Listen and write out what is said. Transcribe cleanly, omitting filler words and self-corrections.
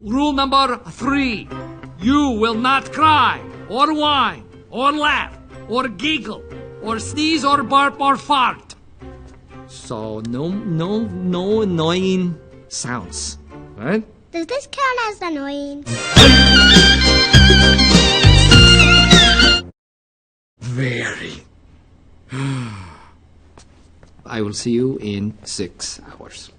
Rule number 3. You will not cry, or whine, or laugh, or giggle, or sneeze, or burp, or fart. So, no annoying sounds, right? Does this count as annoying? Very. I will see you in 6 hours.